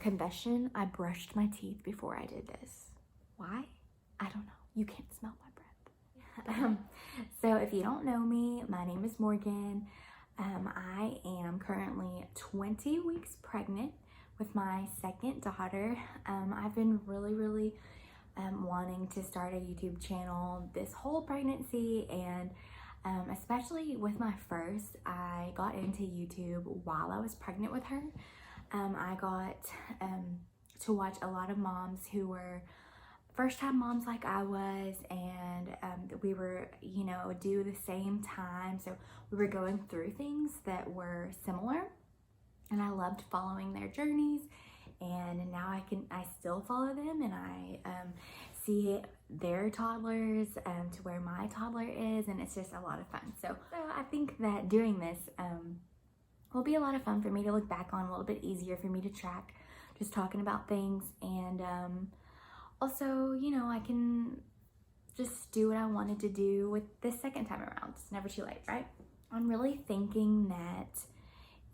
Confession, I brushed my teeth before I did this. Why? I don't know. You can't smell my breath. So if you don't know me, my name is Morgan. I am currently 20 weeks pregnant with my second daughter. I've been really wanting to start a YouTube channel this whole pregnancy, and especially with my first, I got into YouTube while I was pregnant with her. I got to watch a lot of moms who were first-time moms like I was, and we were, due the same time, so we were going through things that were similar, and I loved following their journeys. And now I still follow them, and I see their toddlers to where my toddler is, and it's just a lot of fun. So I think that doing this will be a lot of fun for me to look back on, a little bit easier for me to track, just talking about things. And also, I can just do what I wanted to do with this second time around. It's never too late, right? I'm really thinking that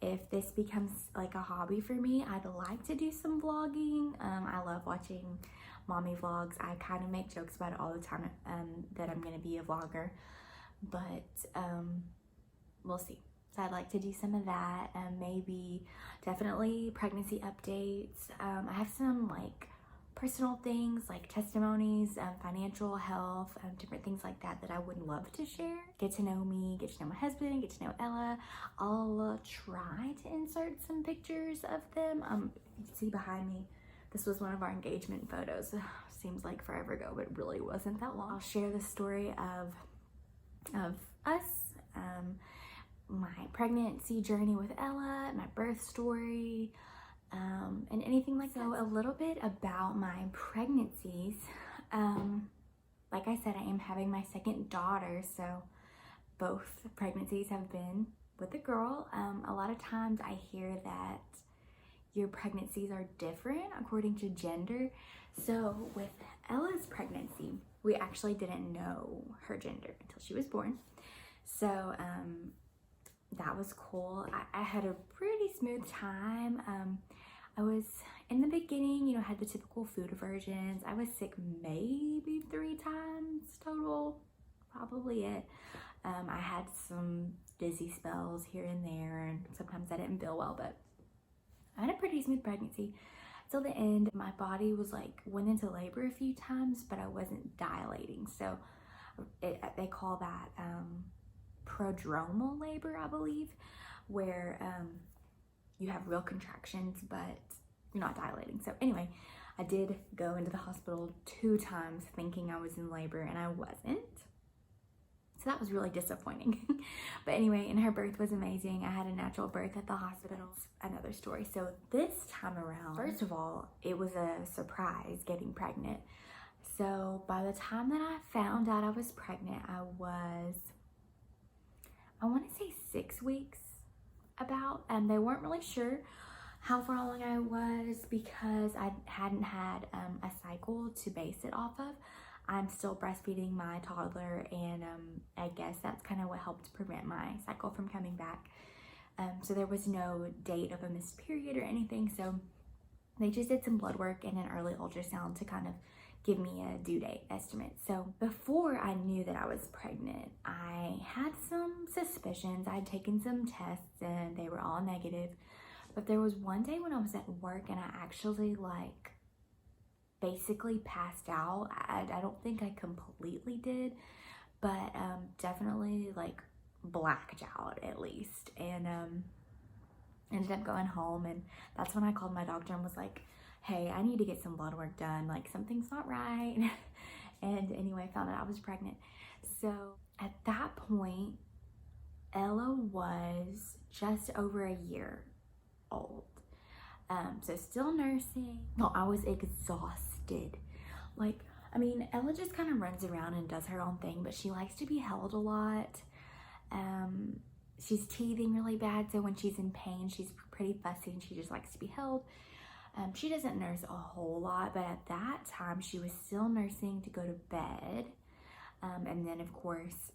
if this becomes like a hobby for me, I'd like to do some vlogging. I love watching mommy vlogs. I kind of make jokes about it all the time, that I'm gonna be a vlogger, but we'll see. So I'd like to do some of that, and maybe definitely pregnancy updates. I have some like personal things like testimonies, financial health, different things like that I would love to share. Get to know me, get to know my husband, get to know Ella. I'll try to insert some pictures of them. If you see behind me, this was one of our engagement photos. Seems like forever ago, but it really wasn't that long. I'll share the story of us, my pregnancy journey with Ella, my birth story, and anything like that. So a little bit about my pregnancies. Like I said, I am having my second daughter, so both pregnancies have been with a girl. A lot of times I hear that your pregnancies are different according to gender. So with Ella's pregnancy, we actually didn't know her gender until she was born. So that was cool. I had a pretty smooth time. I was, in the beginning, had the typical food aversions. I was sick maybe 3 times total, probably it. I had some dizzy spells here and there, and sometimes I didn't feel well, but I had a pretty smooth pregnancy till the end. My body was went into labor a few times, but I wasn't dilating. So they call that prodromal labor, I believe, where you have real contractions, but you're not dilating. So anyway, I did go into the hospital 2 times thinking I was in labor, and I wasn't. So that was really disappointing. But anyway, and her birth was amazing. I had a natural birth at the hospital. Another story. So this time around, first of all, it was a surprise getting pregnant. So by the time that I found out I was pregnant, I was, I want to say 6 weeks about, and they weren't really sure how far along I was because I hadn't had a cycle to base it off of. I'm still breastfeeding my toddler, and I guess that's kind of what helped prevent my cycle from coming back. So there was no date of a missed period or anything, so they just did some blood work and an early ultrasound to kind of give me a due date estimate. So before I knew that I was pregnant, I had some suspicions. I had taken some tests and they were all negative. But there was one day when I was at work and I actually basically passed out. I don't think I completely did, but definitely blacked out at least. And ended up going home, and that's when I called my doctor and was like, hey, I need to get some blood work done, something's not right. And anyway, I found out I was pregnant. So at that point, Ella was just over a year old. So still nursing. No, I was exhausted. Ella just kind of runs around and does her own thing, but she likes to be held a lot. She's teething really bad, so when she's in pain, she's pretty fussy and she just likes to be held. She doesn't nurse a whole lot, but at that time she was still nursing to go to bed. And then of course,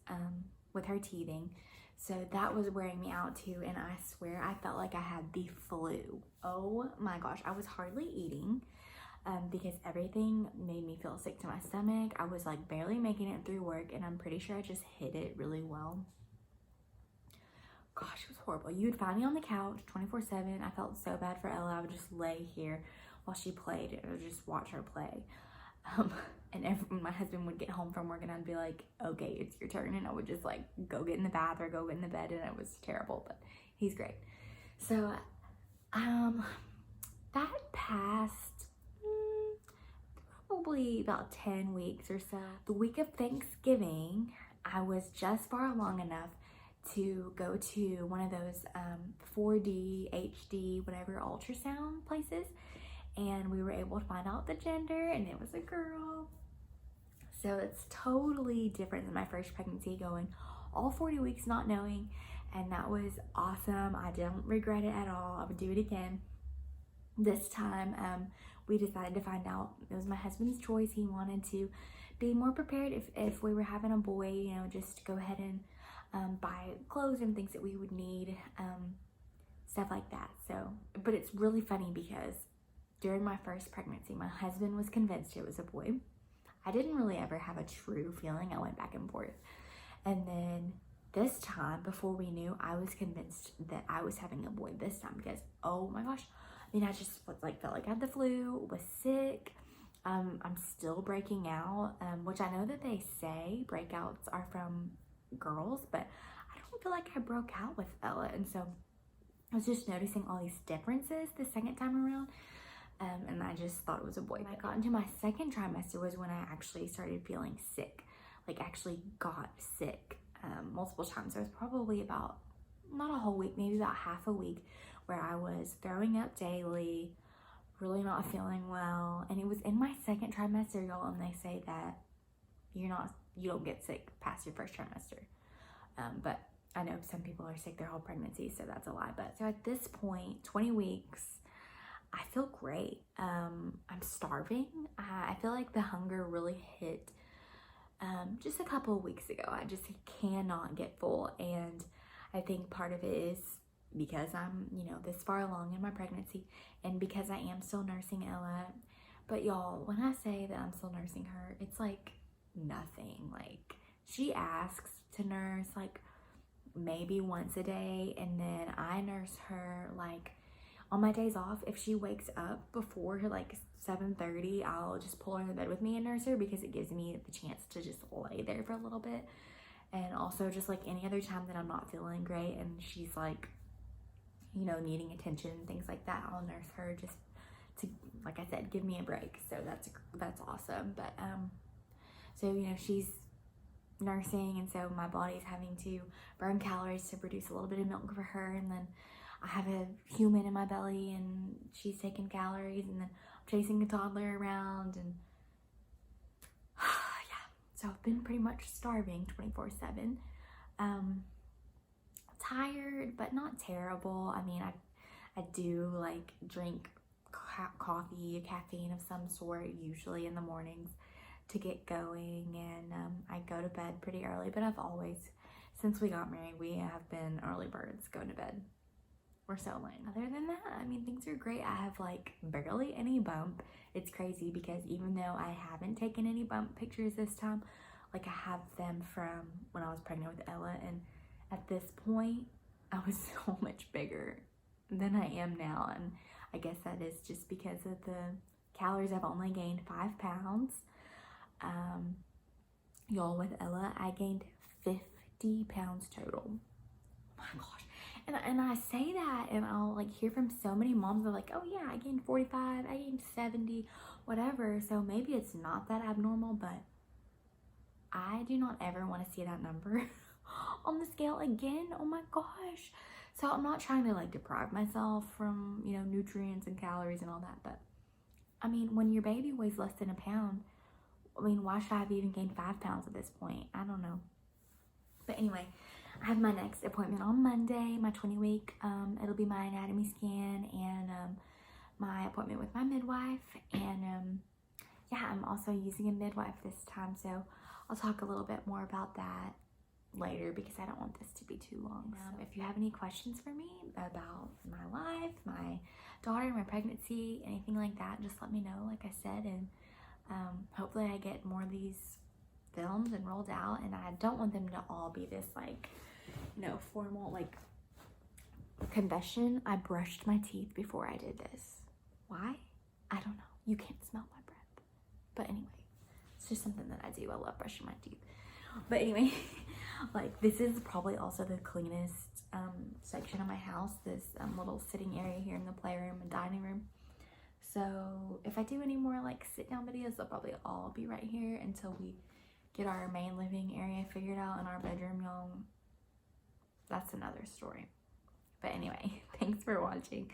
with her teething, So that was wearing me out too, and I swear I felt like I had the flu. Oh my gosh, I was hardly eating because everything made me feel sick to my stomach. I was like barely making it through work, and I'm pretty sure I just hid it really well. Gosh, it was horrible. You would find me on the couch 24/7. I felt so bad for Ella. I would just lay here while she played, and I would just watch her play. And my husband would get home from work, and I'd be like, okay, it's your turn. And I would just like go get in the bath or go get in the bed, and it was terrible, but he's great. So, that passed probably about 10 weeks or so. The week of Thanksgiving, I was just far along enough to go to one of those 4D, HD, whatever ultrasound places. And we were able to find out the gender, and it was a girl. So it's totally different than my first pregnancy, going all 40 weeks not knowing, and that was awesome. I don't regret it at all. I would do it again. This time, we decided to find out. It was my husband's choice. He wanted to be more prepared if we were having a boy, you know, just go ahead and buy clothes and things that we would need, stuff like that. So, but it's really funny because during my first pregnancy, my husband was convinced it was a boy. I didn't really ever have a true feeling. I went back and forth. And then this time, before we knew, I was convinced that I was having a boy this time because, oh my gosh, I mean, I just felt like I had the flu, was sick. I'm still breaking out, which I know that they say breakouts are from girls, but I don't feel like I broke out with Ella. And so I was just noticing all these differences the second time around. And I just thought it was a boy. When I got into my second trimester was when I actually started feeling sick, like actually got sick multiple times. It was probably about, not a whole week, maybe about half a week, where I was throwing up daily, really not feeling well. And it was in my second trimester, y'all, and they say that you don't get sick past your first trimester. But I know some people are sick their whole pregnancy, so that's a lie. But so at this point, 20 weeks, I feel great. I'm starving. I feel like the hunger really hit just a couple of weeks ago. I just cannot get full, and I think part of it is because I'm, you know, this far along in my pregnancy, and because I am still nursing Ella. But y'all, when I say that I'm still nursing her, it's like nothing. Like, she asks to nurse like maybe once a day, and then I nurse her like on my days off. If she wakes up before like 7:30, I'll just pull her in the bed with me and nurse her, because it gives me the chance to just lay there for a little bit. And also just like any other time that I'm not feeling great and she's like, you know, needing attention, things like that, I'll nurse her just to, like I said, give me a break. So that's awesome. But so, you know, she's nursing, and so my body's having to burn calories to produce a little bit of milk for her, and then I have a human in my belly and she's taking calories, and then I'm chasing a toddler around, and yeah, so I've been pretty much starving 24/7. Tired, but not terrible. I mean, I do like drink coffee, caffeine of some sort, usually in the mornings to get going, and I go to bed pretty early, but I've always, since we got married, we have been early birds going to bed. We're so lame. Other than that, I mean, things are great. I have like barely any bump. It's crazy because even though I haven't taken any bump pictures this time, like I have them from when I was pregnant with Ella, and at this point I was so much bigger than I am now, and I guess that is just because of the calories. I've only gained 5 pounds. Y'all, with Ella, I gained 50 pounds total. Oh my gosh. And I say that, and I'll like hear from so many moms that are like, oh yeah, I gained 45, I gained 70, whatever. So maybe it's not that abnormal, but I do not ever want to see that number on the scale again. Oh my gosh. So I'm not trying to like deprive myself from, you know, nutrients and calories and all that, but I mean, when your baby weighs less than a pound, I mean, why should I have even gained 5 pounds at this point? I don't know. But anyway, I have my next appointment on Monday, my 20-week. It'll be my anatomy scan and my appointment with my midwife. And yeah, I'm also using a midwife this time, so I'll talk a little bit more about that later because I don't want this to be too long. So if you have any questions for me about my life, my daughter, my pregnancy, anything like that, just let me know, like I said, and hopefully I get more of these filmed and rolled out. And I don't want them to all be this like, you know, formal like confession. I brushed my teeth before I did this. Why? I don't know. You can't smell my breath. But anyway, it's just something that I do. I love brushing my teeth. But anyway, like this is probably also the cleanest section of my house, this little sitting area here in the playroom and dining room. So if I do any more like sit down videos, they'll probably all be right here until we get our main living area figured out in our bedroom, y'all. That's another story. But anyway, thanks for watching.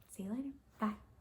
See you later. Bye.